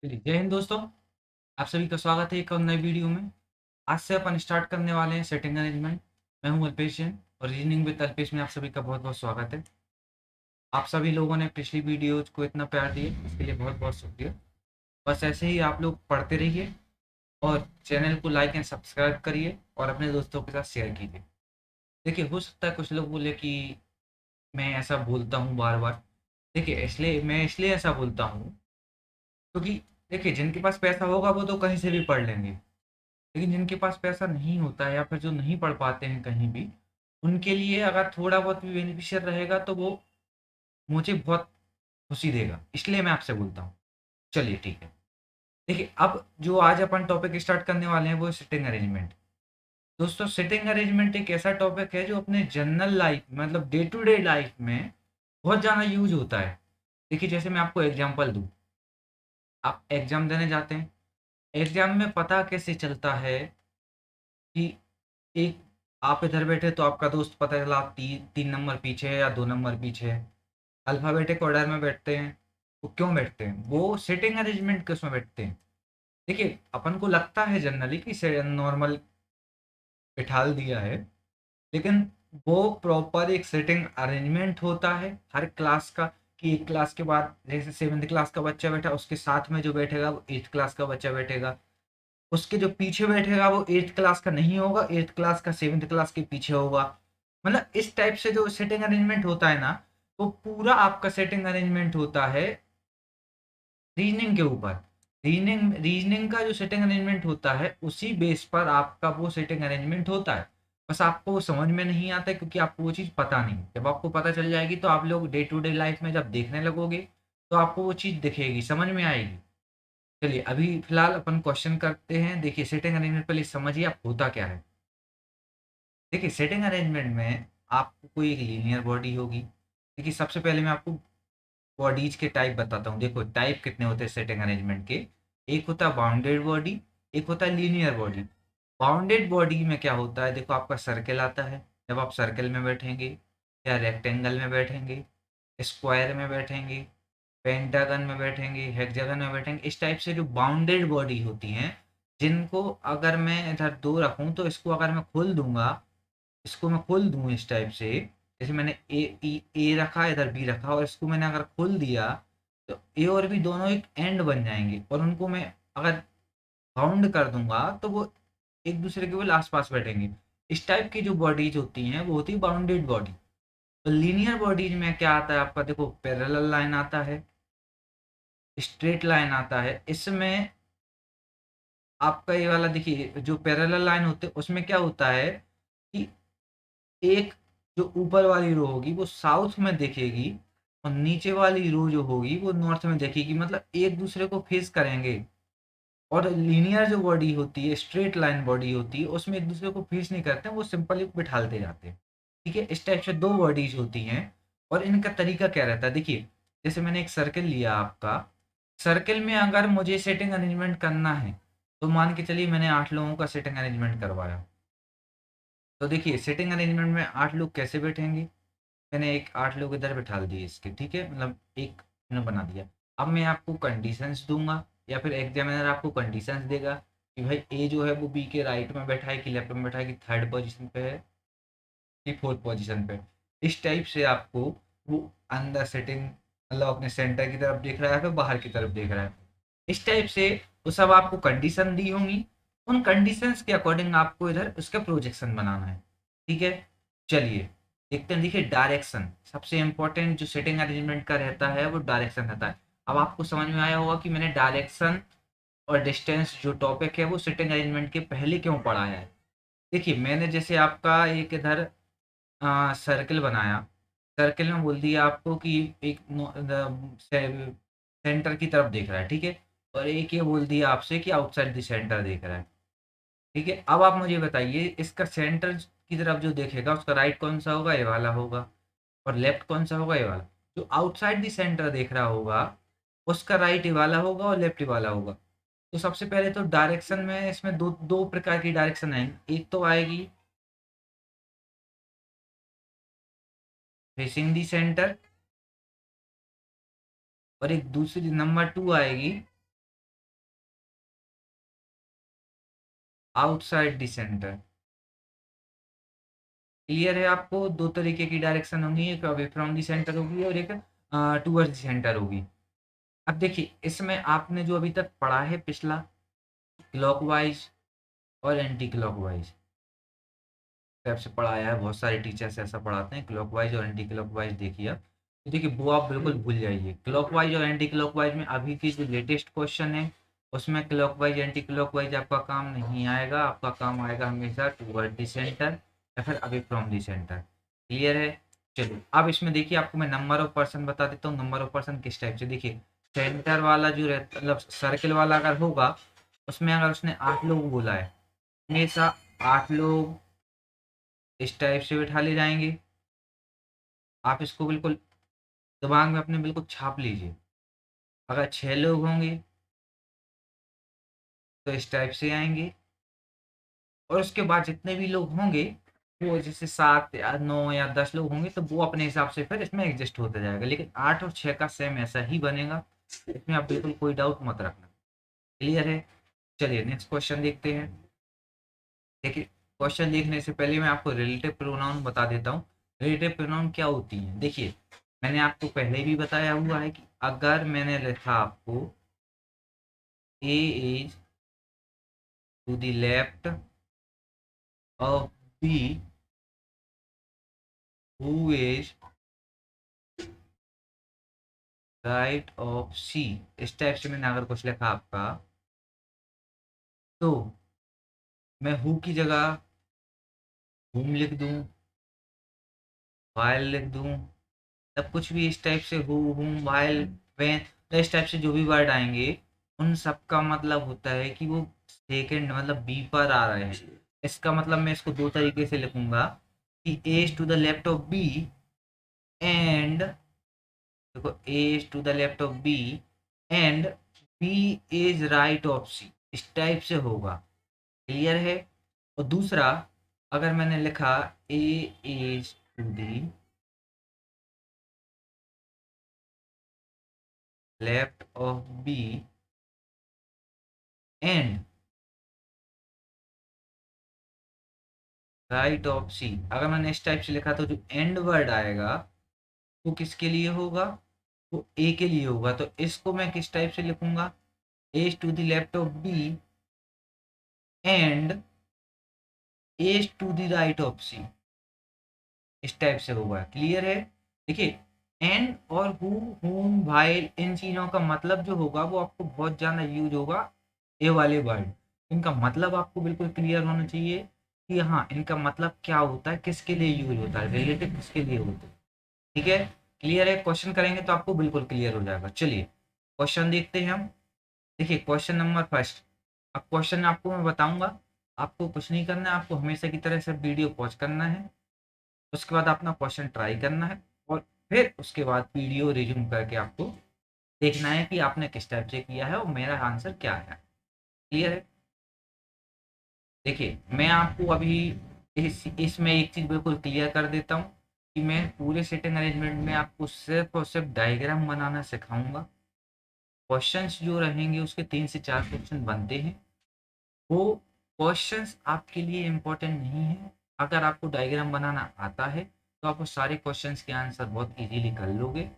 चलिए, जय हिंद दोस्तों। आप सभी का स्वागत है एक और नए वीडियो में। आज से अपन स्टार्ट करने वाले हैं सेटिंग अरेंजमेंट। मैं हूं अल्पेश जैन और रीजनिंग विद अल्पेश में आप सभी का बहुत बहुत स्वागत है। आप सभी लोगों ने पिछली वीडियोज को इतना प्यार दिया, इसके लिए बहुत बहुत शुक्रिया। बस ऐसे ही आप लोग पढ़ते रहिए और चैनल को लाइक एंड सब्सक्राइब करिए और अपने दोस्तों के साथ शेयर कीजिए। देखिए, हो सकता है कुछ लोग बोले कि मैं ऐसा बोलता हूँ बार बार। देखिए, इसलिए ऐसा बोलता हूँ क्योंकि देखिए, जिनके पास पैसा होगा वो तो कहीं से भी पढ़ लेंगे, लेकिन जिनके पास पैसा नहीं होता है या फिर जो नहीं पढ़ पाते हैं कहीं भी, उनके लिए अगर थोड़ा बहुत भी बेनिफिशियल रहेगा तो वो मुझे बहुत खुशी देगा, इसलिए मैं आपसे बोलता हूँ। चलिए ठीक है। देखिए, अब जो आज अपन टॉपिक स्टार्ट करने वाले हैं वो सिटिंग अरेंजमेंट। दोस्तों, सिटिंग अरेंजमेंट एक ऐसा टॉपिक है जो अपने जनरल लाइफ मतलब डे टू डे लाइफ में बहुत ज़्यादा यूज होता है। देखिए, जैसे मैं आपको एग्जांपल दूँ। आप एग्जाम देने जाते हैं, एग्जाम में पता कैसे चलता है कि एक आप इधर बैठे तो आपका दोस्त पता चला आप 3 नंबर पीछे है या 2 नंबर पीछे है। अल्फ़ाबेटिक ऑर्डर में बैठते हैं। वो क्यों बैठते हैं? वो सिटिंग अरेंजमेंट के उसमें बैठते हैं। देखिए, अपन को लगता है जनरली कि से नॉर्मल बिठाल दिया है, लेकिन वो प्रॉपर एक सिटिंग अरेंजमेंट होता है हर क्लास का। कि एक क्लास के बाद जैसे 7th क्लास का बच्चा बैठा, उसके साथ में जो बैठेगा वो 8th क्लास का बच्चा बैठेगा। उसके जो पीछे बैठेगा वो 8th क्लास का नहीं होगा, 8th क्लास का 7th क्लास के पीछे होगा। मतलब इस टाइप से जो सेटिंग अरेंजमेंट होता है ना, वो पूरा आपका सेटिंग अरेंजमेंट होता है रीजनिंग के ऊपर। रीजनिंग रीजनिंग का जो सेटिंग अरेंजमेंट होता है उसी बेस पर आपका वो सेटिंग अरेंजमेंट होता है। बस आपको वो समझ में नहीं आता है क्योंकि आपको वो चीज़ पता नहीं। जब आपको पता चल जाएगी तो आप लोग डे टू डे लाइफ में जब देखने लगोगे तो आपको वो चीज़ दिखेगी, समझ में आएगी। चलिए, अभी फिलहाल अपन क्वेश्चन करते हैं। देखिए, सेटिंग अरेंजमेंट पहले समझिए आप होता क्या है। देखिए, सेटिंग अरेंजमेंट में आपको कोई एक लीनियर बॉडी होगी। देखिए, सबसे पहले मैं आपको बॉडीज के टाइप बताता हूँ। देखो, टाइप कितने होते हैं सेटिंग अरेंजमेंट के। एक होता है बाउंडेड बॉडी, एक होता है लीनियर बॉडी। बाउंडेड बॉडी में क्या होता है? देखो, आपका सर्कल आता है। जब आप सर्कल में बैठेंगे या रेक्टेंगल में बैठेंगे, स्क्वायर में बैठेंगे, पेंटागन में बैठेंगे, हेक्सागन में बैठेंगे, इस टाइप से जो बाउंडेड बॉडी होती हैं, जिनको अगर मैं इधर दो रखूं तो इसको अगर मैं खोल दूंगा, इसको मैं खोल दूं इस टाइप से। जैसे मैंने ए रखा, इधर बी रखा, और इसको मैंने अगर खोल दिया तो ए और बी दोनों एक एंड बन जाएंगे, और उनको मैं अगर बाउंड कर दूंगा तो वो एक दूसरे के बिल्कुल आसपास बैठेंगे। इस टाइप की जो बॉडीज होती हैं वो होती है बाउंडेड बॉडी। तो लीनियर बॉडीज में क्या आता है आपका? देखो, पैरेलल लाइन आता है, स्ट्रेट लाइन आता है। इसमें आपका ये वाला देखिए, जो पैरेलल लाइन होते हैं उसमें क्या होता है कि एक जो ऊपर वाली रो होगी वो साउथ में दिखेगी, और नीचे वाली रो जो होगी वो नॉर्थ में दिखेगी, मतलब एक दूसरे को फेस करेंगे। और लीनियर जो बॉडी होती है, स्ट्रेट लाइन बॉडी होती है, उसमें एक दूसरे को फेस नहीं करते हैं, वो सिंपली बिठालते जाते हैं। ठीक है, इस टाइप से दो बॉडीज होती हैं। और इनका तरीका क्या रहता है? देखिए, जैसे मैंने एक सर्कल लिया आपका। सर्कल में अगर मुझे सेटिंग अरेंजमेंट करना है तो मान के चलिए मैंने 8 लोगों का सेटिंग अरेंजमेंट करवाया। तो देखिए, सेटिंग अरेंजमेंट में 8 लोग कैसे बैठेंगे? मैंने एक 8 लोग इधर बिठा दिए इसके, ठीक है, मतलब एक मैंने बना दिया। अब मैं आपको कंडीशंस दूंगा या फिर एग्जामिनर आपको कंडीशंस देगा कि भाई ए जो है वो बी के राइट में बैठा है कि लेफ्ट में बैठा है, कि थर्ड पोजीशन पे है कि फोर्थ पोजीशन पे। इस टाइप से आपको वो अंदर सेटिंग मतलब अपने सेंटर की तरफ देख रहा है फिर बाहर की तरफ देख रहा है। इस टाइप से वो सब आपको कंडीशन दी होंगी। उन कंडीशंस के अकॉर्डिंग आपको इधर उसका प्रोजेक्शन बनाना है। ठीक है, चलिए देखते हैं। देखिए, डायरेक्शन सबसे इंपॉर्टेंट जो सेटिंग अरेंजमेंट का रहता है वो डायरेक्शन रहता है। अब आपको समझ में आया होगा कि मैंने डायरेक्शन और डिस्टेंस जो टॉपिक है वो सेटिंग अरेंजमेंट के पहले क्यों पढ़ाया है। देखिए, मैंने जैसे आपका एक इधर सर्कल बनाया। सर्कल में बोल दिया आपको कि एक सेंटर की तरफ देख रहा है, ठीक है, और एक ये बोल दिया आपसे कि आउटसाइड द सेंटर देख रहा है। ठीक है, अब आप मुझे बताइए इसका सेंटर की तरफ जो देखेगा उसका राइट कौन सा होगा? ये वाला होगा। और लेफ्ट कौन सा होगा? ये वाला। जो आउटसाइड द सेंटर देख रहा होगा उसका राइट ये वाला होगा और लेफ्ट ये वाला होगा। तो सबसे पहले तो डायरेक्शन में इसमें दो दो प्रकार की डायरेक्शन आएंगी। एक तो आएगी फेसिंग दी सेंटर, और एक दूसरी नंबर 2 आएगी आउटसाइड द सेंटर। क्लियर है? आपको दो तरीके की डायरेक्शन होंगी, एक अवे फ्रॉम द सेंटर होगी और एक टूवर्ड्स द सेंटर होगी। अब देखिए इसमें आपने जो अभी तक पढ़ा है पिछला, क्लॉकवाइज और एंटी क्लॉकवाइज टाइप से पढ़ाया है, बहुत सारे टीचर्स ऐसा पढ़ाते हैं, क्लॉकवाइज और एंटी क्लॉकवाइज देखिए आप। तो देखिए वो आप बिल्कुल भूल जाइए, क्लॉकवाइज और एंटी क्लॉकवाइज में अभी की जो लेटेस्ट क्वेश्चन है उसमें क्लॉकवाइज एंटी क्लॉकवाइज आपका काम नहीं आएगा, आपका काम आएगा हमेशा टूवर्ड द सेंटर या फिर away from the centre. Clear है? चलिए अब इसमें देखिए आपको मैं नंबर ऑफ पर्सन बता देता हूँ। नंबर ऑफ पर्सन किस टाइप से, देखिए सेंटर वाला जो रहता मतलब सर्किल वाला अगर होगा उसमें अगर उसने 8 लोग बोला है, हमेशा 8 लोग इस टाइप से बिठा ले जाएंगे। आप इसको बिल्कुल दिमाग में अपने बिल्कुल छाप लीजिए। अगर 6 लोग होंगे तो इस टाइप से आएंगे, और उसके बाद जितने भी लोग होंगे वो जैसे 7 या 9 या 10 लोग होंगे तो वो अपने हिसाब से फिर इसमें एडजस्ट होता जाएगा, लेकिन 8 और 6 का सेम ऐसा ही बनेगा, इसमें आप बिल्कुल कोई डाउट मत रखना। क्लियर है? चलिए नेक्स्ट क्वेश्चन देखते हैं। देखिए क्वेश्चन देखने से पहले मैं आपको रिलेटिव प्रोनाउन बता देता हूँ। रिलेटिव प्रोनाउन क्या होती है? देखिए मैंने आपको पहले भी बताया हुआ है कि अगर मैंने लिखा आपको A is to the left of B who is right of C, इस टाइप से मैंने अगर कुछ लिखा आपका, तो मैं हु की जगह हुम लिख दूं, वाइल लिख दूं, तब कुछ भी इस टाइप से हु हुम वाइल व्हेन, तो इस टाइप से जो भी वर्ड आएंगे उन सब का मतलब होता है कि वो सेकंड मतलब बी पर आ रहे हैं। इसका मतलब मैं इसको दो तरीके से लिखूंगा कि A is to the left of B and, देखो A is to the left of B and B is right of C, इस टाइप से होगा। क्लियर है? और दूसरा अगर मैंने लिखा A is to the left of B and right of C, अगर मैंने इस टाइप से लिखा तो जो एंड वर्ड आएगा वो किसके लिए होगा? वो ए के लिए होगा। तो इसको मैं किस टाइप से लिखूंगा? A is to the left of B and A is to the right of C, इस टाइप से होगा। क्लियर है? देखिए एंड और हु हुम व्हाइल इन चीजों का मतलब जो होगा वो आपको बहुत ज्यादा यूज होगा, ए वाले वर्ड, इनका मतलब आपको बिल्कुल क्लियर होना चाहिए कि हाँ इनका मतलब क्या होता है, किसके लिए यूज होता है, रिलेटिव किसके लिए होता है। ठीक है? क्लियर है? क्वेश्चन करेंगे तो आपको बिल्कुल क्लियर हो जाएगा। चलिए क्वेश्चन देखते हैं हम। देखिए क्वेश्चन नंबर फर्स्ट। अब क्वेश्चन आपको मैं बताऊंगा, आपको कुछ नहीं करना है, आपको हमेशा की तरह से वीडियो पॉज करना है, उसके बाद अपना क्वेश्चन ट्राई करना है और फिर उसके बाद वीडियो रिज्यूम करके आपको देखना है कि आपने किस टाइप से किया है और मेरा आंसर क्या है। क्लियर है? देखिए मैं आपको अभी इसमें एक चीज़ बिल्कुल क्लियर कर देता हूँ कि मैं पूरे सेटिंग अरेंजमेंट में आपको सिर्फ और सिर्फ डायग्राम बनाना सिखाऊंगा। क्वेश्चंस जो रहेंगे उसके 3 से 4 क्वेश्चन बनते हैं, वो क्वेश्चंस आपके लिए इम्पोर्टेंट नहीं है। अगर आपको डायग्राम बनाना आता है तो आप उस सारे क्वेश्चंस के आंसर बहुत इजीली कर लोगे,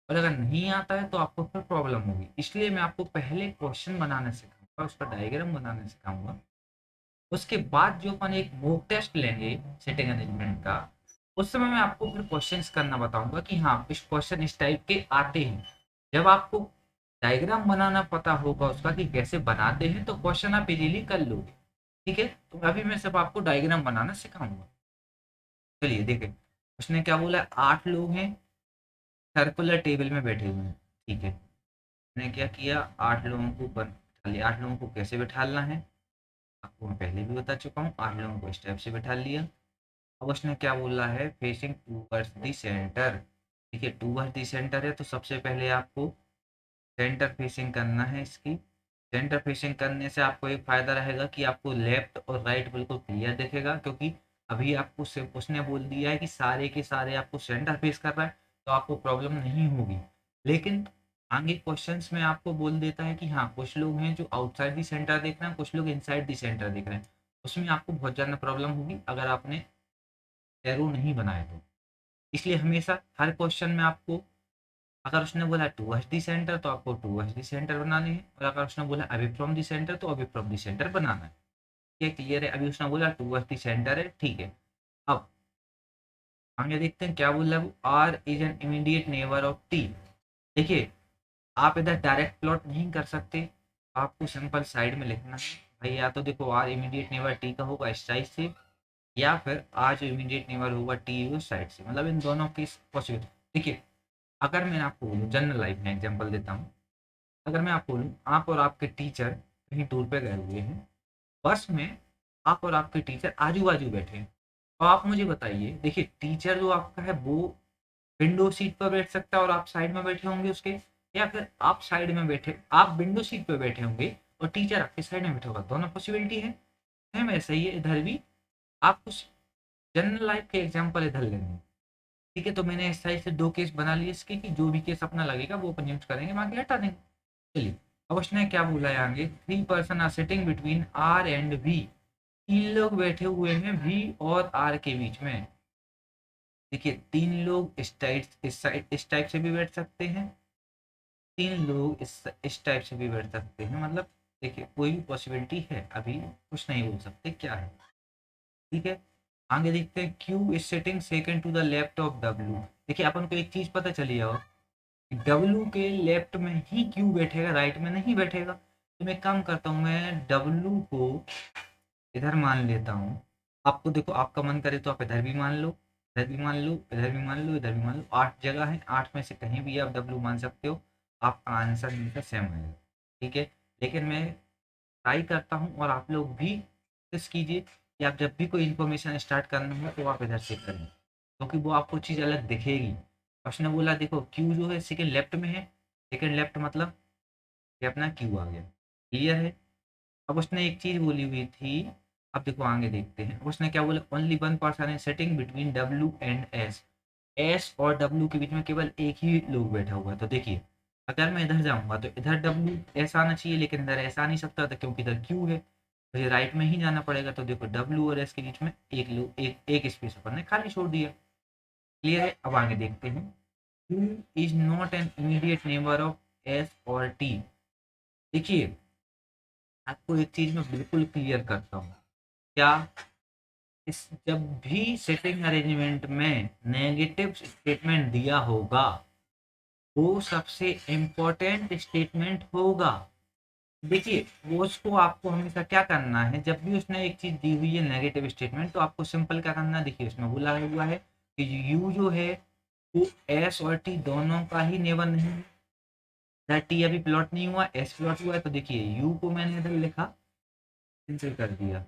और अगर नहीं आता है तो आपको फिर प्रॉब्लम होगी। इसलिए मैं आपको पहले क्वेश्चन बनाना सिखाऊंगा, उसका डायग्राम बनाना सिखाऊंगा, उसके बाद जो अपन एक मॉक टेस्ट लेंगे सेटिंग अरेंजमेंट का, उस समय मैं आपको फिर क्वेश्चंस करना बताऊंगा कि हाँ इस क्वेश्चन इस टाइप के आते हैं। जब आपको डायग्राम बनाना पता होगा उसका कि कैसे बनाते हैं तो क्वेश्चन आप इजीली कर लोगे। ठीक है? तो अभी मैं सिर्फ आपको डायग्राम बनाना सिखाऊंगा। चलिए देखें उसने क्या बोला, 8 लोग हैं सर्कुलर टेबल में बैठे हुए हैं। ठीक है, मैंने क्या किया, 8 लोगों को बैठा लिया। 8 लोगों को कैसे बैठाना है आपको मैं पहले भी बता चुका हूँ, 8 लोगों को स्टेप से बैठा लिया। अब उसने क्या बोला है, फेसिंग टूवर्ड्स द सेंटर। देखिए टूवर्ड्स द सेंटर है तो सबसे पहले आपको सेंटर फेसिंग करना है इसकी। सेंटर फेसिंग करने से आपको एक फायदा रहेगा कि आपको लेफ्ट और राइट बिल्कुल क्लियर दिखेगा, क्योंकि अभी आपको सिर्फ उसने बोल दिया है कि सारे के सारे आपको सेंटर फेस कर रहा है तो आपको प्रॉब्लम नहीं होगी। लेकिन आगे क्वेश्चंस में आपको बोल देता है कि हाँ कुछ लोग हैं जो आउटसाइड दी सेंटर देख रहे हैं, कुछ लोग इनसाइड दी सेंटर देख रहे हैं। उसमें आपको बहुत ज़्यादा प्रॉब्लम होगी अगर आपने एरो नहीं बनाए तो। इसलिए हमेशा हर क्वेश्चन में आपको, अगर उसने बोला टूवर्ड्स द सेंटर तो आपको टूवर्ड्स द सेंटर बनाने हैं, और अगर उसने बोला अवे फ्रॉम द सेंटर तो अवे फ्रॉम द सेंटर बनाना है। ये क्लियर है? अभी उसने बोला टूवर्ड्स द सेंटर है, ठीक है। अब आगे देखते हैं क्या बोल रहा है वो। R is an immediate neighbour of T. देखिए, आप इधर डायरेक्ट प्लॉट नहीं कर सकते, आपको सिंपल साइड में लिखना है भाई। या तो देखो आर इमीडिएट नेबर टी का होगा इस साइड से, या फिर आर जो इमीडिएट नेबर होगा टी उस साइड से, मतलब इन दोनों की पॉसिबिलिटी। देखिए, अगर मैं आपको बोलूँ जनरल लाइफ में एग्जांपल देता हूँ, अगर मैं आपको बोलूँ आप और आपके टीचर कहीं टूर पे गए हुए हैं, बस में आप और आपके टीचर आजू बाजू बैठे हैं, तो आप मुझे बताइए, देखिए टीचर जो आपका है वो विंडो सीट पर बैठ सकता है और आप साइड में बैठे होंगे उसके, या फिर आप साइड में बैठे, आप विंडो सीट पर बैठे होंगे और टीचर आपके साइड में बैठा होगा, दोनों पॉसिबिलिटी है। सेम ऐसा ही है इधर भी, आप कुछ जनरल लाइफ के एग्जाम्पल इधर लेंगे, ठीक है। तो मैंने इस साइड से दो केस बना लिए इसके, कि जो भी केस अपना लगेगा वो अपन यूज करेंगे, बाकी हटा देंगे। चलिए, अब उसने क्या बोला है आगे, 3 person are sitting between R and V. 3 लोग बैठे हुए हैं वी और आर के बीच में। देखिए, 3 लोग इस टाइप से भी बैठ सकते हैं, 3 लोग इस टाइप से भी बैठ सकते हैं, मतलब देखिए कोई भी पॉसिबिलिटी है, अभी कुछ नहीं बोल सकते क्या है, ठीक है। आगे देखते हैं, Q is sitting second to the left of W. देखिए, अपन को एक चीज पता चली हो, डब्ल्यू के लेफ्ट में ही क्यू बैठेगा, राइट में नहीं बैठेगा। तो मैं काम करता हूँ, मैं डब्ल्यू को इधर मान लेता हूँ। आपको देखो, आपका मन करे तो आप इधर भी मान लो, इधर भी मान लो, इधर भी मान लो, इधर भी मान लो। 8 जगह है, 8 में से कहीं भी आप डब्ल्यू मान सकते हो, आपका आंसर मिलकर सेम आएगा, ठीक है। लेकिन मैं ट्राई करता हूँ, और आप लोग भी कोशिश कीजिए कि आप जब भी कोई इन्फॉर्मेशन स्टार्ट करना हो तो आप इधर से करें, क्योंकि वो आपको चीज़ अलग दिखेगी। उसने बोला देखो क्यू जो है सेकंड लेफ्ट में है, सेकंड लेफ्ट मतलब ये अपना क्यू आ गया, क्लियर है। अब उसने एक चीज़ बोली हुई थी, अब देखो आगे देखते हैं, उसने क्या बोला, ओनली वन पर्सन है setting between W and S. S और डब्ल्यू के बीच में केवल एक ही लोग बैठा हुआ है। तो देखिए, अगर मैं इधर जाऊंगा तो इधर डब्ल्यू एस आना चाहिए, लेकिन इधर ऐसा नहीं सकता था क्योंकि इधर क्यू है, मुझे राइट में ही जाना पड़ेगा। तो देखो, डब्ल्यू और एस के बीच में एक लोग, एक स्पेस अपन ने खाली छोड़ दिया, क्लियर है। अब आगे देखते हैं, Q is not an immediate neighbour of S और टी। देखिए, आपको एक चीज मैं बिल्कुल क्लियर करता हूँ, क्या, इस जब भी सेटिंग अरेंजमेंट में नेगेटिव स्टेटमेंट दिया होगा, वो सबसे इम्पोर्टेंट स्टेटमेंट होगा। देखिए, वो उसको आपको हमेशा क्या करना है, जब भी उसने एक चीज दी हुई है नेगेटिव स्टेटमेंट, तो आपको सिंपल क्या करना है। देखिए, उसमें बोला हुआ है कि यू जो है वो एस और टी दोनों का ही नेबर नहीं है। टी अभी प्लॉट नहीं हुआ, एस प्लॉट हुआ है, तो देखिए यू को मैंने इधर लिखा, कैंसिल कर दिया।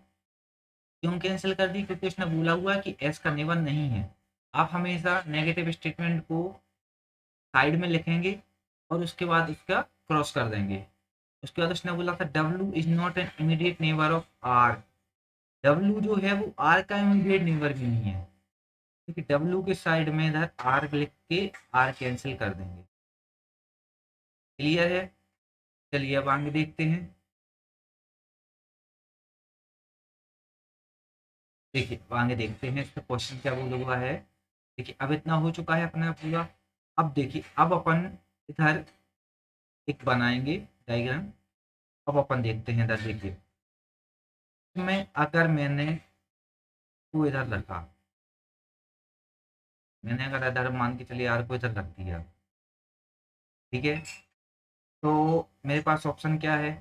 क्यों कैंसिल कर दी, क्योंकि उसने बोला हुआ है कि एस का नेबर नहीं है। आप हमेशा नेगेटिव स्टेटमेंट को साइड में लिखेंगे और उसके बाद उसका क्रॉस कर देंगे। उसके बाद उसने बोला था W is not an immediate neighbour of R. W जो है वो आर का इमीडिएट नेबर भी नहीं है, क्योंकि डब्ल्यू के साइड में इधर आर लिख के आर कैंसिल कर देंगे, क्लियर है। चलिए, अब आगे देखते हैं। देखिए, अब आगे देखते हैं इसका क्वेश्चन क्या बोला हुआ है। देखिए, अब इतना हो चुका है अपना पूरा। अब देखिए, अब अपन इधर एक बनाएंगे डायग्राम। अब अपन देखते हैं इधर, देखिए मैं, अगर मैंने को इधर रखा, मैंने अगर इधर मान के चलिए आर को इधर रख दिया, ठीक है। तो मेरे पास ऑप्शन क्या है,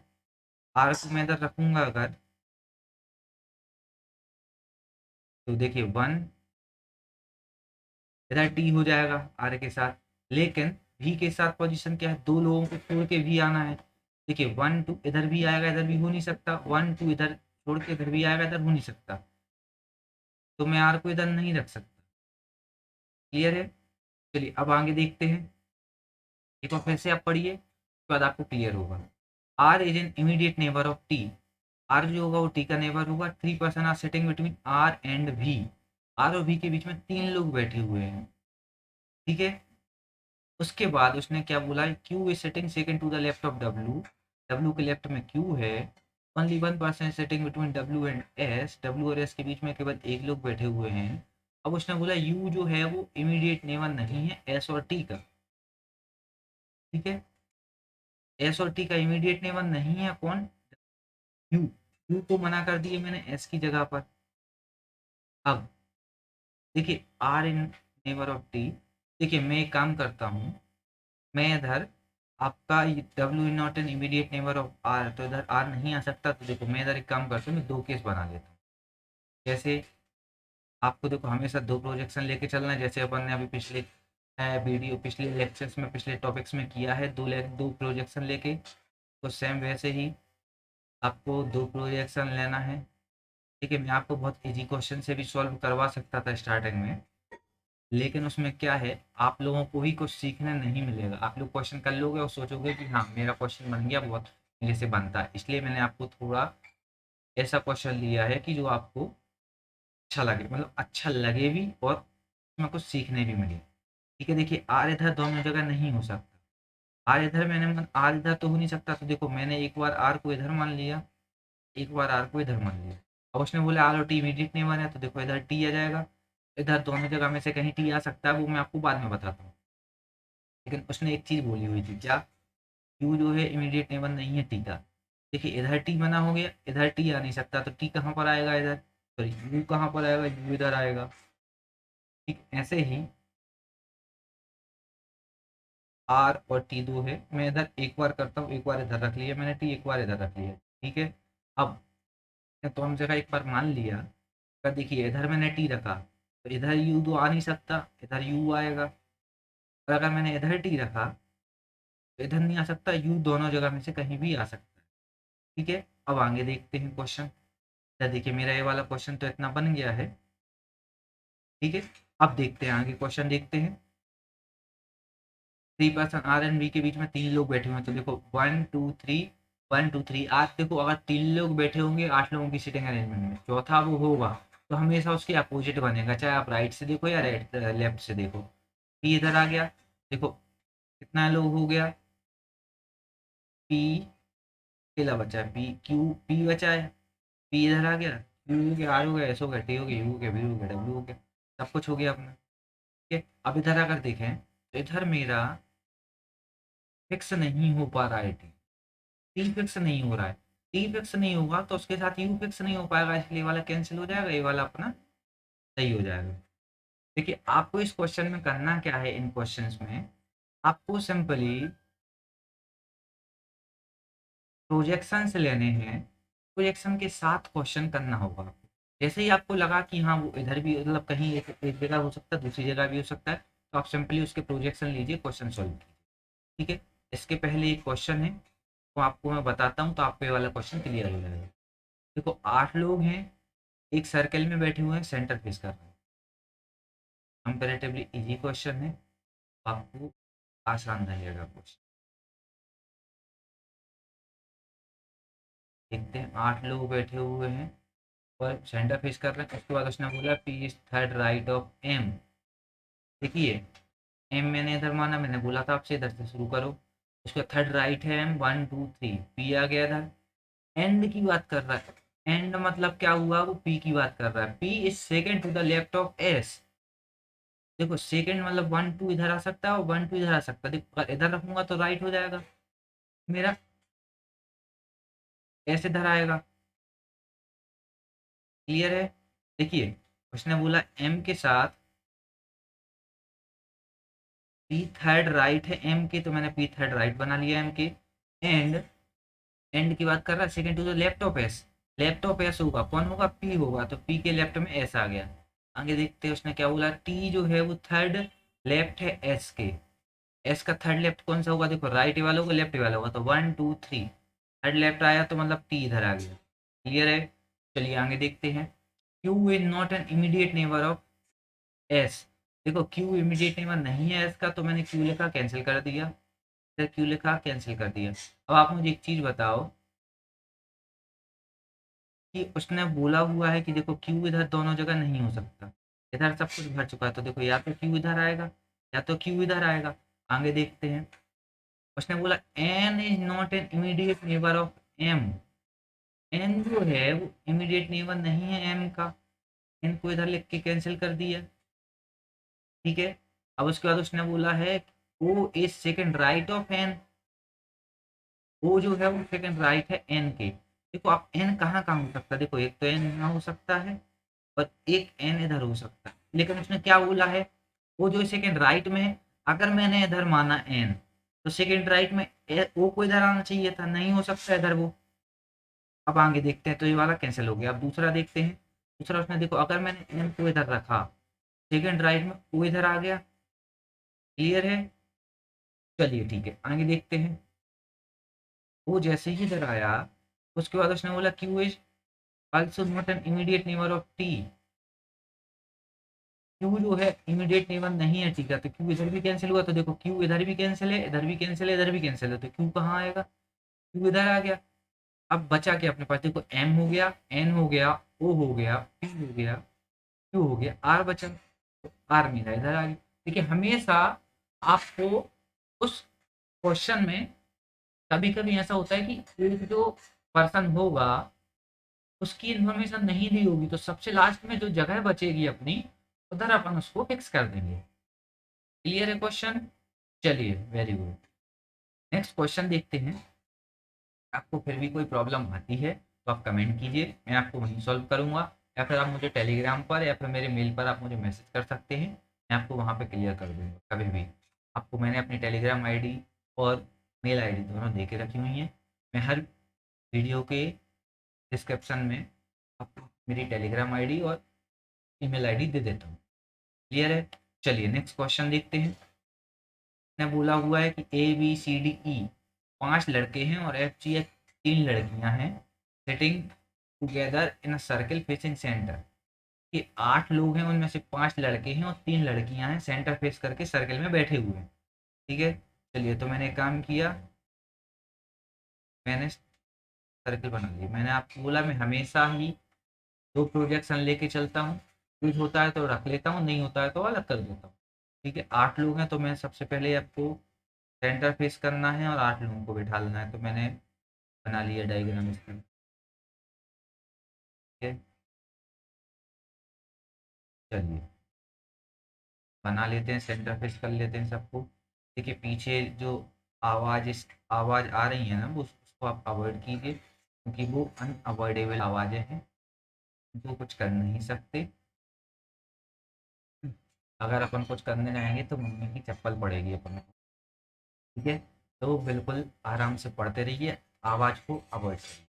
आर को मैं इधर रखूंगा अगर, तो देखिए 1 इधर टी हो जाएगा आर के साथ। लेकिन वी के साथ पोजीशन क्या है, 2 लोगों को छोड़ के वी आना है। देखिए 1 2 इधर भी आएगा, इधर भी हो नहीं सकता, 1 2 इधर छोड़ के इधर भी आएगा, इधर हो नहीं सकता, तो मैं आर को इधर नहीं रख सकता, क्लियर है। चलिए, अब आगे देखते हैं, एक बार फिर से आप पढ़िए, उसके बाद आपको क्लियर होगा। R is an immediate neighbour of T. R जो होगा वो टी का नेबर होगा। 3 person are sitting between R and V. R और वी के बीच में 3 लोग बैठे हुए हैं, ठीक है। उसके बाद उसने क्या बोला, Q is sitting second to the left of W. W के लेफ्ट में क्यू है, only one person sitting between W and S, W और एस के बीच में केवल एक लोग बैठे हुए हैं। अब उसने बोला यू जो है वो इमीडिएट नेबर नहीं है एस और टी का, ठीक है। एस और टी का इमीडिएट नेबर नहीं है कौन, यू। यू को मना कर दिए मैंने एस की जगह पर। अब देखिए R in neighbour of T, देखिए मैं एक काम करता हूँ, मैं इधर आपका W is not an immediate neighbour of R, तो इधर आर नहीं आ सकता, तो देखो मैं इधर एक काम करता हूँ, मैं दो केस बना लेता हूँ। जैसे आपको देखो हमेशा दो प्रोजेक्शन लेके चलना है, जैसे अपन ने अभी पिछले वीडियो पिछले लेक्चर्स में पिछले टॉपिक्स में किया है, दो प्रोजेक्शन लेके, तो सेम वैसे ही आपको दो प्रोजेक्शन लेना है। ठीक है, मैं आपको बहुत इजी क्वेश्चन से भी सॉल्व करवा सकता था स्टार्टिंग में, लेकिन उसमें क्या है, आप लोगों को ही कुछ सीखने नहीं मिलेगा। आप लोग क्वेश्चन कर लोगे और सोचोगे कि हाँ मेरा क्वेश्चन बन गया, बहुत मेरे से बनता है, इसलिए मैंने आपको थोड़ा ऐसा क्वेश्चन लिया है कि जो आपको अच्छा लगे, मतलब अच्छा लगे भी और उसमें कुछ सीखने भी मिले। ठीक है, देखिए आर इधर दोनों जगह नहीं हो सकता। आर इधर आर इधर तो हो नहीं सकता, तो देखो मैंने एक बार आर को इधर मान लिया, एक बार आर को इधर मान लिया। अब उसने बोला आर और टी इमीडिएट नेबर है, तो देखो इधर टी आ जाएगा, इधर दोनों जगह में से कहीं टी आ सकता है, वो मैं आपको बाद में बताता हूँ। लेकिन उसने एक चीज़ बोली हुई थी क्या, यू जो है इमीडिएट नेबर नहीं है टी का। देखिए इधर टी बना हो गया, इधर टी आ नहीं सकता, तो टी कहाँ पर आएगा इधर, सॉरी यू कहाँ पर आएगा, यू इधर आएगा। ठीक ऐसे ही आर और टी दो है, मैं इधर एक बार करता हूँ, एक बार इधर रख लिया मैंने टी, एक बार इधर रख लिया, ठीक है। अब तो हम जगह एक बार मान लिया, अगर देखिए इधर मैंने टी रखा, तो इधर यू तो आ नहीं सकता, इधर यू आएगा। और अगर मैंने इधर टी रखा, तो इधर नहीं आ सकता, यू दोनों जगह में से कहीं भी आ सकता है। ठीक है, अब आगे देखते हैं क्वेश्चन। देखिए मेरा ये वाला क्वेश्चन तो इतना बन गया है, ठीक है। अब देखते हैं आगे क्वेश्चन देखते हैं। Three person R and B के बीच में तीन लोग बैठे हुए हैं, तो देखो one two three, one two three. आज देखो अगर तीन लोग बैठे होंगे आठ लोगों की सीटिंग अरेंजमेंट में, चौथा वो होगा, तो हमेशा उसके अपोजिट बनेगा, चाहे आप राइट से देखो या राइट लेफ्ट से देखो। पी इधर आ गया, देखो कितना लोग हो गया, पी अकेला बचा है, पी क्यू पी बचा है, पी इधर आ गया, क्यू हो गया, आर हो गया, एस हो गया, टी हो गया, यू हो गया, वी हो गया, डब्ल्यू हो गया, सब कुछ हो गया अपना। ठीक है, अब इधर अगर देखें तो इधर मेरा फिक्स नहीं हो पा रहा है, टी फिक्स नहीं हो रहा है। टी फिक्स नहीं होगा तो उसके साथ यू फिक्स नहीं हो पाएगा, इसलिए ये वाला कैंसिल हो जाएगा, ये वाला अपना सही हो जाएगा। देखिए आपको इस क्वेश्चन में करना क्या है, इन क्वेश्चंस में आपको सिंपली प्रोजेक्शंस लेने हैं, प्रोजेक्शन के साथ क्वेश्चन करना होगा। जैसे ही आपको लगा कि हाँ वो इधर भी मतलब कहीं एक जगह हो सकता है, दूसरी जगह भी हो सकता है, तो आप सिंपली उसके प्रोजेक्शन लीजिए, क्वेश्चन सॉल्व कीजिए। ठीक है, इसके पहले एक क्वेश्चन है, तो आपको मैं बताता हूँ, तो आपको ये वाला क्वेश्चन क्लियर हो जाएगा। देखो आठ लोग हैं, एक सर्कल में बैठे हुए हैं, सेंटर फेस कर रहे हैं। कंपेरेटिवली इजी क्वेश्चन है, आपको आसान रहेगा क्वेश्चन। देखते हैं, आठ लोग बैठे हुए हैं और सेंटर फेस कर रहे हैं। उसके बाद उसने बोला P is third right of M. देखिए एम मैंने इधर माना, मैंने बोला था आपसे इधर से शुरू करो। उसका थर्ड राइट है M, one two three, P आ गया इधर। एंड की बात कर रहा है, एंड मतलब क्या हुआ, वो पी की बात कर रहा है, P is second to the left of S. देखो सेकंड मतलब वन टू इधर आ सकता है और वन टू इधर आ सकता है, देखो अगर इधर रखूंगा तो राइट हो जाएगा मेरा, ऐसे इधर आएगा। क्लियर है, देखिए उसने बोला एम के साथ पी थर्ड राइट है एम के, तो मैंने पी थर्ड राइट बना लिया एम के। एंड एंड की बात कर रहा है second to the left of S, left of S होगा कौन होगा, पी होगा, तो पी के लेफ्ट में एस आ गया। आगे देखते हैं उसने क्या बोला, टी जो है वो थर्ड लेफ्ट है एस के, एस का थर्ड लेफ्ट कौन सा होगा, देखो राइट वाला होगा लेफ्ट वाला होगा, तो one two three, third left आया तो मतलब टी इधर आ गया। क्लियर है, चलिए आगे देखते हैं। Q is not an immediate neighbour of S. देखो क्यू इमीडिएट नेबर नहीं है एस का, तो मैंने क्यू लिखा कैंसिल कर दिया, फिर क्यू लिखा कैंसिल कर दिया। अब आप मुझे एक चीज बताओ कि उसने बोला हुआ है कि देखो क्यू इधर दोनों जगह नहीं हो सकता, इधर सब कुछ भर चुका है, तो देखो या तो क्यू इधर आएगा या तो क्यू इधर आएगा। आगे देखते हैं, उसने बोला N is not an immediate neighbour of M. N जो है वो इमीडिएट नेबर नहीं है एम का, एन को इधर लिख के कैंसिल कर दिया, ठीक है। अब उसके बाद उसने बोला है O is second right of N, O जो है वो सेकंड राइट है एन के। देखो आप एन कहाँ कहाँ हो सकता है, देखो एक तो एन यहाँ हो सकता है और एक एन इधर हो सकता है, लेकिन उसने क्या बोला है, वो जो सेकंड राइट में है, अगर मैंने इधर माना एन तो सेकंड राइट में ओ को इधर आना चाहिए था, नहीं हो सकता इधर वो। अब आगे देखते हैं, तो ये वाला कैंसिल हो गया। अब दूसरा देखते हैं, दूसरा उसने देखो अगर मैंने एन को इधर रखा, सेकंड राइट में ओ इधर आ गया, क्लियर है। चलिए ठीक है, आगे देखते हैं। वो जैसे ही इधर आया, उसके बाद उसने बोला Q is also not an immediate neighbour of T, Q जो है इमीडिएट नेबर नहीं है, ठीक है। तो क्यू इधर भी कैंसिल हुआ, तो देखो क्यू इधर भी कैंसिल है, इधर भी कैंसिल है, इधर भी कैंसिल है, तो क्यू कहाँ आएगा, क्यू इधर आ गया। अब बचा क्या अपने पास, देखो एम हो गया, एन हो गया, ओ हो गया, पी हो गया, क्यू हो गया, आर बचा, तो आर मेरा इधर आ गया। देखिए हमेशा आपको उस क्वेश्चन में कभी कभी ऐसा होता है कि एक जो पर्सन होगा उसकी इन्फॉर्मेशन नहीं दी होगी, तो सबसे लास्ट में जो जगह बचेगी अपनी, उधर अपन उसको फिक्स कर देंगे। क्लियर है क्वेश्चन। चलिए वेरी गुड, नेक्स्ट क्वेश्चन देखते हैं। आपको फिर भी कोई प्रॉब्लम आती है तो आप कमेंट कीजिए, मैं आपको वहीं सॉल्व करूंगा, या फिर आप मुझे टेलीग्राम पर या फिर मेरे मेल पर आप मुझे मैसेज कर सकते हैं, मैं आपको वहाँ पे क्लियर कर दूंगा कभी भी। आपको मैंने अपनी टेलीग्राम आईडी और मेल आईडी दोनों दे के रखी हुई हैं। मैं हर वीडियो के डिस्क्रिप्शन में आपको मेरी टेलीग्राम आईडी और ईमेल आईडी दे देता हूँ। क्लियर है। चलिए नेक्स्ट क्वेश्चन देखते हैं। ने बोला हुआ है कि ए बी सी डी ई 5 लड़के हैं और एफ जी एच 3 लड़कियां हैं, sitting together in a circle facing centre. ये 8 लोग हैं, उनमें से 5 लड़के हैं और 3 लड़कियां हैं, सेंटर फेस करके सर्किल में बैठे हुए हैं, ठीक है। चलिए तो मैंने एक काम किया, मैंने सर्किल बना लिया। मैंने आपको बोला मैं हमेशा ही 2 प्रोजेक्शन लेके चलता हूँ, कुछ होता है तो रख लेता हूँ, नहीं होता है तो अलग कर देता हूँ, ठीक है। 8 लोग हैं तो मैं सबसे पहले आपको सेंटर फेस करना है और 8 लोगों को बिठा लेना है, तो मैंने बना लिया डायग्राम इसका, ठीक है। चलिए बना लेते हैं, सेंटर फेस कर लेते हैं सबको। देखिए पीछे जो आवाज़ आ रही है ना, वो उसको आप अवॉइड कीजिए, क्योंकि वो अनअवॉइडेबल आवाज़ें हैं जो कुछ कर नहीं सकते। अगर अपन कुछ करने जाएंगे तो मम्मी की चप्पल पड़ेगी अपन को, ठीक है। तो बिल्कुल आराम से पढ़ते रहिए, आवाज़ को अवॉइड करिए।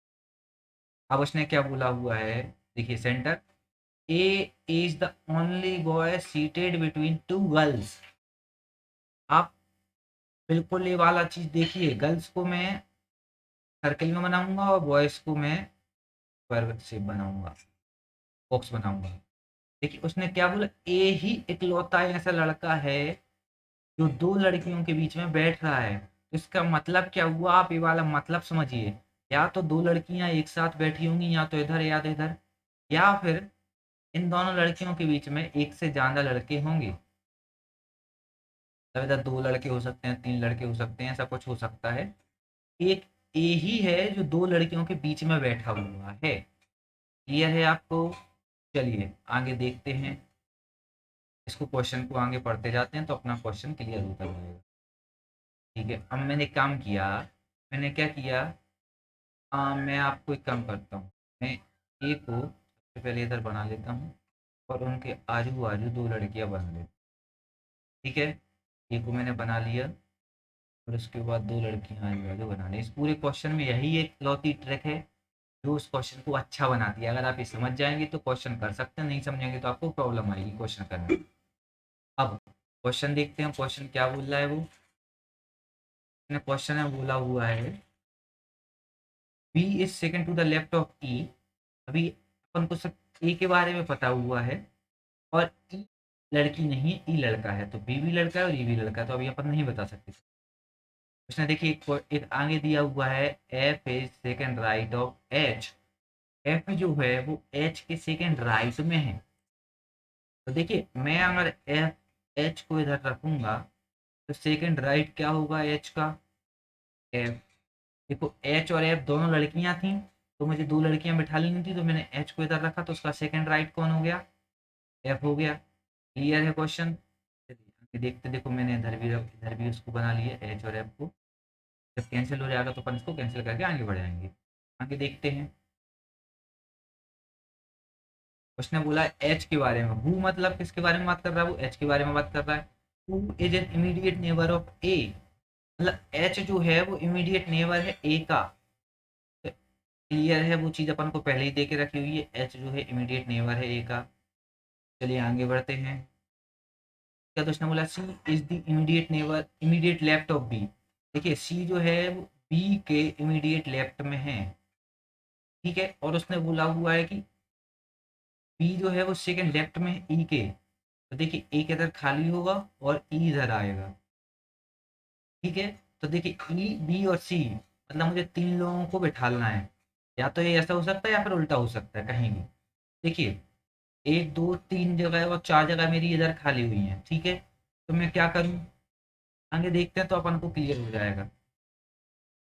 अब उसने क्या बोला हुआ है, देखिए centre A is the only boy seated between 2 girls. आप बिल्कुल ये वाला चीज देखिए, गर्ल्स को मैं सर्किल में बनाऊंगा और बॉयज को मैं स्क्वायर शेप बनाऊंगा, बॉक्स बनाऊंगा। देखिए उसने क्या बोला, ए ही इकलौता ऐसा लड़का है जो 2 लड़कियों के बीच में बैठ रहा है। तो इसका मतलब क्या हुआ, आप ये वाला मतलब समझिए, या तो 2 लड़कियां एक साथ बैठी होंगी, या तो इधर या तो इधर, या फिर इन दोनों लड़कियों के बीच में एक से ज्यादा लड़के होंगे। तब इधर 2 लड़के हो सकते हैं, 3 लड़के हो सकते हैं, ऐसा कुछ हो सकता है। एक ए ही है जो 2 लड़कियों के बीच में बैठा हुआ है। क्लियर है आपको। चलिए आगे देखते हैं, इसको क्वेश्चन को आगे पढ़ते जाते हैं तो अपना क्वेश्चन क्लियर होता जाएगा, ठीक है। अब मैंने एक काम किया, मैंने क्या किया, मैं आपको एक काम करता हूँ, मैं ए को सबसे पहले इधर बना लेता हूँ और उनके आजू बाजू 2 लड़कियां बना लेता हूँ, ठीक है। ए को मैंने बना लिया और उसके बाद 2 लड़कियां आजू बाजू बना ली। इस पूरे क्वेश्चन में यही एक लौती ट्रिक है जो उस क्वेश्चन को अच्छा बनाती है। अगर आप ये समझ जाएंगे तो क्वेश्चन कर सकते हैं, नहीं समझेंगे तो आपको प्रॉब्लम आएगी क्वेश्चन करने में। अब क्वेश्चन देखते हैं, क्वेश्चन क्या बोल रहा है वो। क्वेश्चन है बोला हुआ है B is second to the left of E. अभी अपन को सब ए के बारे में पता हुआ है और ई लड़की नहीं है, ई लड़का है, तो बी भी लड़का है और ई भी लड़का है, तो अभी अपन नहीं बता सकते। उसने देखिए एक आगे दिया हुआ है, F is second right of H. F जो है वो एच के सेकंड राइट में है। तो देखिए मैं अगर एफ एच को इधर रखूंगा तो सेकंड राइट क्या होगा एच का, एफ। देखो एच और एफ दोनों लड़कियां थी, तो मुझे 2 लड़कियाँ बिठा लेनी थी, तो मैंने एच को इधर रखा, तो उसका सेकंड राइट कौन हो गया? एफ हो गया। क्लियर है क्वेश्चन? चलिए आगे देखते, देखो मैंने इधर भी उसको बना लिया एच और एफ को। जब कैंसिल हो जाएगा तो अपन इसको कैंसिल करके आगे बढ़ जाएंगे। आगे देखते हैं। उसने बोला एच के बारे में, हु मतलब किसके बारे में बात कर रहा है? वो एच के बारे में बात कर रहा है। Who is an immediate neighbour of A, मतलब एच जो है वो इमीडिएट नेबर है ए का। क्लियर है? वो चीज़ अपन को पहले ही दे के रखी हुई है, एच जो है इमीडिएट नेबर है ए का। चलिए आगे बढ़ते हैं। क्या तो उसने बोला C is the immediate neighbour, immediate left of B. देखिए सी जो है वो बी के इमीडिएट लेफ्ट में है, ठीक है। और उसने बोला हुआ है कि बी जो है वो सेकंड लेफ्ट में है ई के। तो देखिए ए के इधर खाली होगा और ई इधर आएगा, ठीक है। तो देखिए ई बी और सी, मतलब मुझे 3 लोगों को बिठाना है। या तो ये ऐसा हो सकता है या फिर उल्टा हो सकता है कहीं भी। देखिए 1 2 3 जगह और 4 जगह मेरी इधर खाली हुई हैं, ठीक है। तो मैं क्या करूँ? आगे देखते हैं तो अपन को क्लियर हो जाएगा।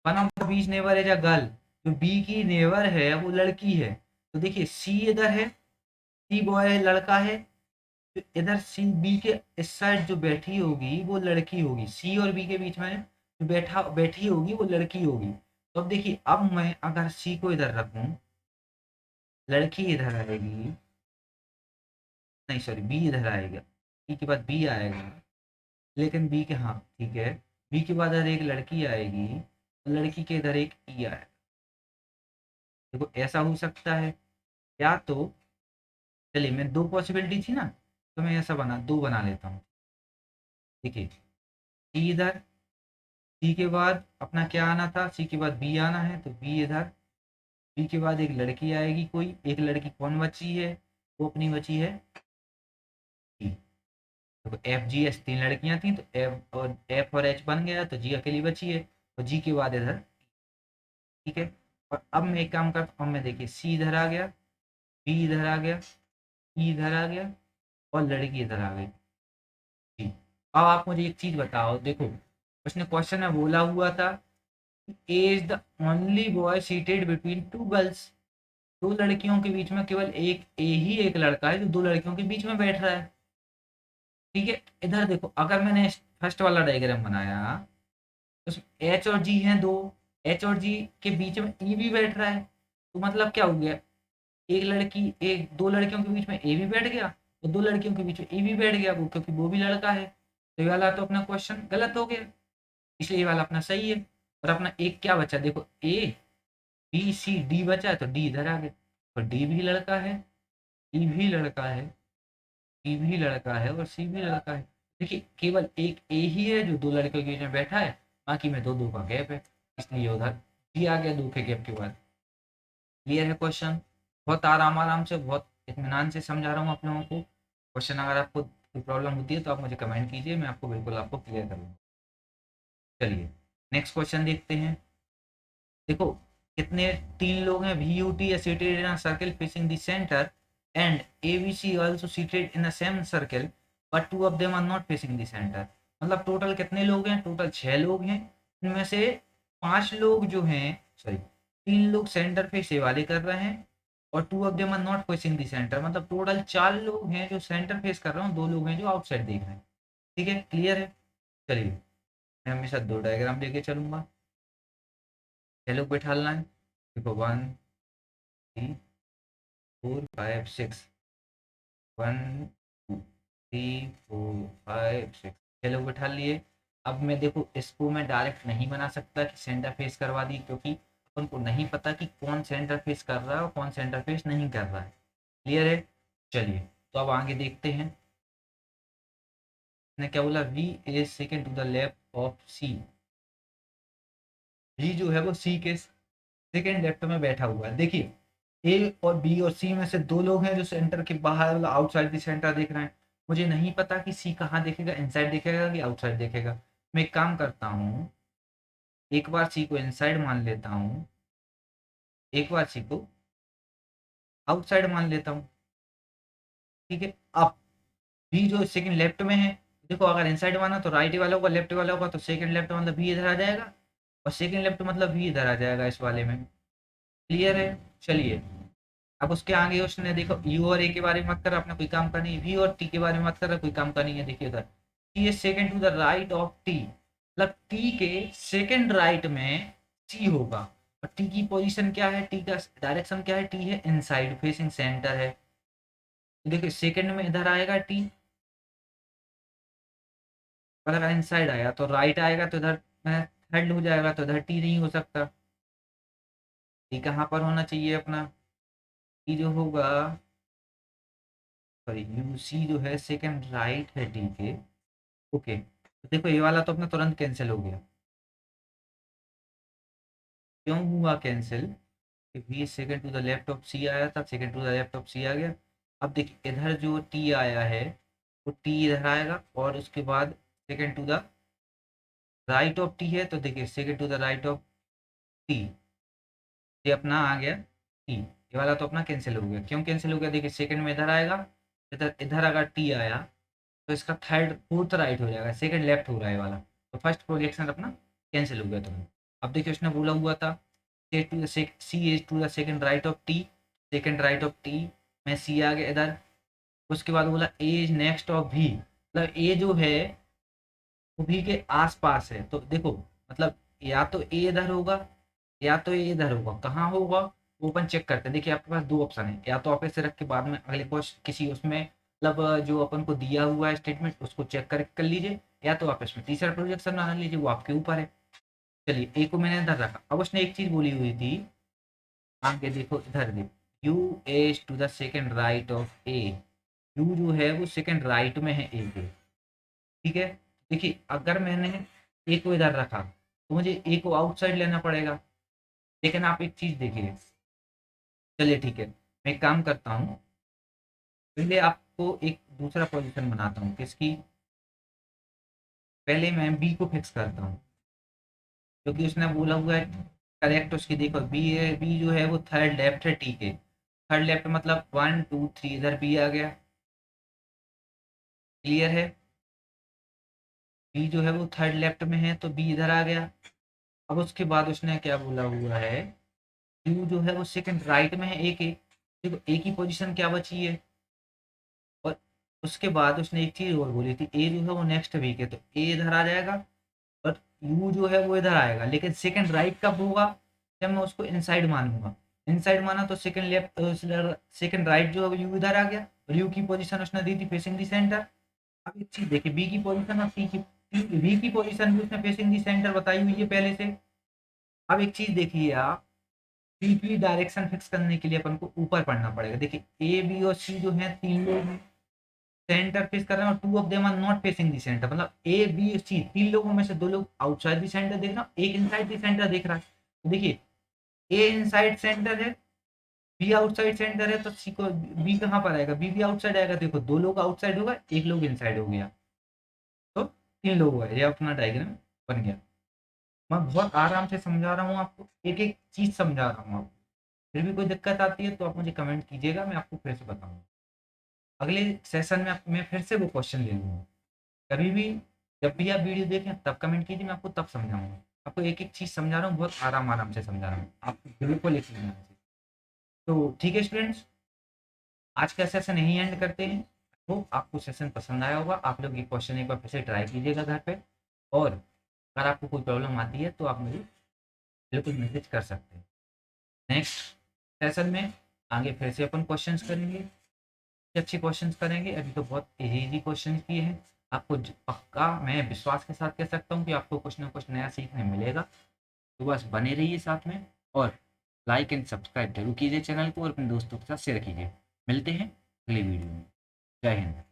One of the beach neighbour is a girl, जो बी की नेबर है वो लड़की है। तो देखिए सी इधर है, सी बॉय है, लड़का है। तो इधर सी बी के इस साइड जो बैठी होगी वो लड़की होगी, सी और बी के बीच में जो बैठी होगी वो लड़की होगी। तो अब देखिए अब मैं अगर सी को इधर रखूं, लड़की इधर आएगी, नहीं सॉरी बी इधर आएगा, सी के बाद बी आएगा, लेकिन बी के, हाँ ठीक है, बी के बाद इधर एक लड़की आएगी, लड़की के इधर एक ई आएगा। देखो ऐसा हो सकता है, या तो चलिए मैं 2 पॉसिबिलिटी थी ना, तो मैं ऐसा 2 बना लेता हूँ। देखिए सी इधर, सी के बाद अपना क्या आना था, सी के बाद बी आना है, तो बी इधर, बी के बाद एक लड़की आएगी, कोई एक लड़की कौन बची है? वो अपनी बची है जी। तो एफ जी एस 3 लड़कियां थी, तो एफ और एच बन गया, तो जी अकेली बची है। तो जी के बाद इधर, ठीक है। और अब मैं एक काम करता हूँ, मैं देखिए सी इधर आ गया, बी इधर आ गया, ई इधर आ गया और लड़की इधर आ गई जी। अब आप मुझे एक चीज बताओ, देखो उसने क्वेश्चन में बोला हुआ था A is the only boy seated between 2 girls. 2 लड़कियों के बीच में केवल एक ए ही एक लड़का है जो 2 लड़कियों के बीच में बैठ रहा है, ठीक है। इधर देखो अगर मैंने फर्स्ट वाला डायग्राम बनाया, तो एच और जी हैं 2, एच और जी के बीच में ई भी बैठ रहा है। तो मतलब क्या हो गया, एक लड़की, एक 2 लड़कियों के बीच में ए भी बैठ गया और 2 लड़कियों के बीच में ई भी बैठ गया, वो क्योंकि वो भी लड़का है। तो ये वाला तो अपना क्वेश्चन गलत हो गया, इसलिए ये वाला अपना सही है। और अपना एक क्या बचा, देखो ए बी सी डी बचा है, तो डी इधर आ गया। और डी भी लड़का है, ई भी लड़का है, ई भी लड़का है और सी भी लड़का है। देखिए केवल एक ए ही है जो 2 लड़कियों के बीच में बैठा है, बाकी में 2 2 का गैप है, इसलिए उधर डी आ गया 2 के गैप के बाद। क्लियर है क्वेश्चन? बहुत आराम आराम से, बहुत इत्मीनान से समझा रहा हूँ आप लोगों को। क्वेश्चन अगर आपको कोई प्रॉब्लम होती है तो आप मुझे कमेंट कीजिए, मैं आपको बिल्कुल आपको क्लियर कर दूँगा। चलिए नेक्स्ट क्वेश्चन देखते हैं। देखो कितने 3 लोग हैं, V U T seated in a circle facing the centre and A B C also seated in the same circle, but 2 of them are not facing the centre. मतलब टोटल कितने लोग हैं? टोटल 6 लोग हैं। इनमें से 5 लोग जो हैं, सॉरी 3 लोग सेंटर फेस ए वाले कर रहे हैं और 2 of them are not facing the centre, मतलब टोटल 4 लोग हैं जो सेंटर फेस कर रहे हैं, 2 लोग हैं जो आउटसाइड देख रहे हैं। ठीक है, क्लियर है? चलिए मैं हमेशा 2 डायग्राम लेके चलूंगा। 6 लोग बैठाना है, देखो 1 3 4 5 6, 1 2 3 4 5 6, 6 लोग बैठा लिए। अब मैं देखो इसको मैं डायरेक्ट नहीं बना सकता कि सेंटर फेस करवा दी, क्योंकि अपन को नहीं पता कि कौन सेंटर फेस कर रहा है और कौन सेंटर फेस नहीं कर रहा है। क्लियर है? चलिए तो अब आगे देखते हैं। ने क्या बोला, V is second to the left of C. V जो है वो सी के सेकेंड लेफ्ट में बैठा हुआ है। देखिए ए और बी और सी में से 2 लोग हैं जो सेंटर के बाहर, मतलब आउटसाइड द सेंटर देख रहे हैं। मुझे नहीं पता कि सी कहाँ देखेगा, इनसाइड देखेगा कि आउटसाइड देखेगा। मैं एक काम करता हूँ, एक बार सी को इनसाइड मान लेता हूँ, एक बार सी को आउटसाइड मान लेता हूँ, ठीक है। अब बी जो सेकंड लेफ्ट में है, देखो अगर इनसाइड माना तो राइट वाला होगा, लेफ्ट वाला होगा, तो सेकंड लेफ्ट मतलब बी इधर आ जाएगा और सेकंड लेफ्ट मतलब बी इधर आ जाएगा इस वाले में। क्लियर है? चलिए, अब उसके आगे उसने देखो यू और ए के बारे में मत कर, अपना कोई काम का नहीं है, वी और टी के बारे में मत कर, कोई काम का नहीं है। देखिए उधर T is second to the right of T, मतलब टी के सेकंड राइट में सी होगा। और टी की पोजीशन क्या है, टी का डायरेक्शन क्या है, टी है इनसाइड फेसिंग सेंटर है। तो देखिए सेकंड में इधर आएगा टी, अगर इनसाइड आया तो राइट आएगा, तो इधर थर्ड हो जाएगा, तो इधर टी नहीं हो सकता। टी कहाँ पर होना चाहिए अपना, टी जो होगा, सॉरी यू सी जो है सेकंड राइट है टी के। ओके, तो देखो ये वाला तो अपना तुरंत कैंसिल हो गया। क्यों हुआ cancel? V second to the left of C आया था, second to the left of C आ गया। अब देखिए इधर जो टी आया है वो टी इधर आएगा, और उसके बाद second to the right of T है, तो देखिए second to the right of T, ये अपना आ गया टी। ये वाला तो अपना कैंसिल हो गया। क्यों कैंसिल हो गया? देखिए सेकंड में इधर आएगा, इधर इधर अगर टी आया तो इसका थर्ड फोर्थ राइट हो जाएगा, सेकंड लेफ्ट हो रहा है ये वाला, तो फर्स्ट प्रोजेक्शन अपना कैंसिल हो गया। तो अब देखिए उसने बोला हुआ था C is to the second right of T, second right of T में सी आ गया इधर। उसके बाद बोला ए इज नेक्स्ट ऑफ भी, मतलब ए जो है वो भी के आस पास है। तो देखो मतलब या तो ए इधर होगा या तो ए इधर होगा, कहाँ होगा वो अपन चेक करते हैं। देखिए आपके पास दो ऑप्शन है, या तो आप इसे रख के बाद में अगले क्वेश्चन किसी उसमें मतलब जो अपन को दिया हुआ है स्टेटमेंट उसको चेक कर लीजिए, या तो आप इसमें तीसरा प्रोजेक्शन बना लीजिए, वो आपके ऊपर है। चलिए ए को मैंने इधर रखा। अब उसने एक चीज बोली हुई थी, आगे देखो इधर देखो, U is to the second right of A, U जो है वो सेकेंड राइट में है ए के। ठीक है, देखिए अगर मैंने ए को इधर रखा तो मुझे ए को आउटसाइड लेना पड़ेगा, लेकिन आप एक चीज देखिए। चलिए ठीक है, मैं एक काम करता हूँ, पहले आपको एक दूसरा पोजीशन बनाता हूँ किसकी, पहले मैं बी को फिक्स करता हूँ, क्योंकि उसने बोला हुआ है करेक्ट। उसकी देखो बी है, बी जो है वो थर्ड लेफ्ट है टी के, थर्ड लेफ्ट मतलब 1 2 3, इधर बी आ गया। क्लियर है? बी जो है वो थर्ड लेफ्ट में है, तो बी इधर आ गया। अब उसके बाद उसने क्या बोला हुआ है, यू जो है वो सेकंड राइट में है ए के, देखो ए की पोजीशन क्या बची है। और उसके बाद उसने एक चीज और बोली थी, ए जो है वो नेक्स्ट वीक है, तो ए इधर आ जाएगा और यू जो है वो इधर आएगा। लेकिन सेकंड राइट कब होगा, जब मैं उसको इनसाइड मानूंगा। इनसाइड माना तो सेकंड लेफ्ट, सेकंड राइट जो है यू इधर आ गया, और यू की पोजीशन उसने दी थी फेसिंग दी सेंटर। अब एक चीज देखिए, बी की पोजीशन और टी की, बी की पोजीशन भी उसने फेसिंग दी सेंटर बताई हुई है पहले से। अब एक चीज देखिए आप, बी की डायरेक्शन फिक्स करने के लिए अपन को ऊपर पढ़ना पड़ेगा। देखिए ए बी और सी जो है तीन लोग सेंटर फेस कर रहे हैं, और two of them are not facing the centre, मतलब ए बी सी तीन लोगों में से दो लोग आउटसाइड दी सेंटर देख रहा है, एक इनसाइड दी सेंटर देख रहा है। तो देखिए ए इनसाइड सेंटर है, बी आउटसाइड सेंटर है, तो सी को बी कहाँ पर आएगा, बी भी आउटसाइड आएगा। देखो दो लोग आउटसाइड होगा, एक लोग इनसाइड हो गया, तो तीन लोग हुआ, ये अपना डायग्राम बन गया। मैं बहुत आराम से समझा रहा हूँ आपको, एक एक चीज समझा रहा हूँ आपको। फिर भी कोई दिक्कत आती है तो आप मुझे कमेंट कीजिएगा, मैं आपको फिर से बताऊंगा। अगले सेशन में मैं फिर से वो क्वेश्चन ले लूंगा। कभी भी जब भी आप वीडियो देखें तब कमेंट कीजिए, मैं आपको तब समझाऊंगा। आपको एक एक चीज समझा रहा हूँ, बहुत आराम आराम से समझा रहा हूँ, आप बिल्कुल लिख लेना। तो ठीक है स्टूडेंट्स, आज का सेशन यहीं एंड करते हैं। तो आपको सेशन पसंद आया होगा, आप लोग ये क्वेश्चन एक बार फिर से ट्राई कीजिएगा घर पे, और अगर आपको कोई प्रॉब्लम आती है तो आप मुझे बिल्कुल मैसेज कर सकते हैं। नेक्स्ट सेशन में आगे फिर से अपन क्वेश्चंस करेंगे, अच्छे क्वेश्चंस करेंगे। अभी तो बहुत इजी इजी क्वेश्चन किए हैं। आपको पक्का मैं विश्वास के साथ कह सकता हूँ कि आपको कुछ ना कुछ नया सीखने मिलेगा। तो बस बने रहिए साथ में, और लाइक एंड सब्सक्राइब जरूर कीजिए चैनल को, और अपने दोस्तों के साथ शेयर कीजिए। मिलते हैं अगली वीडियो में। जय हिंद।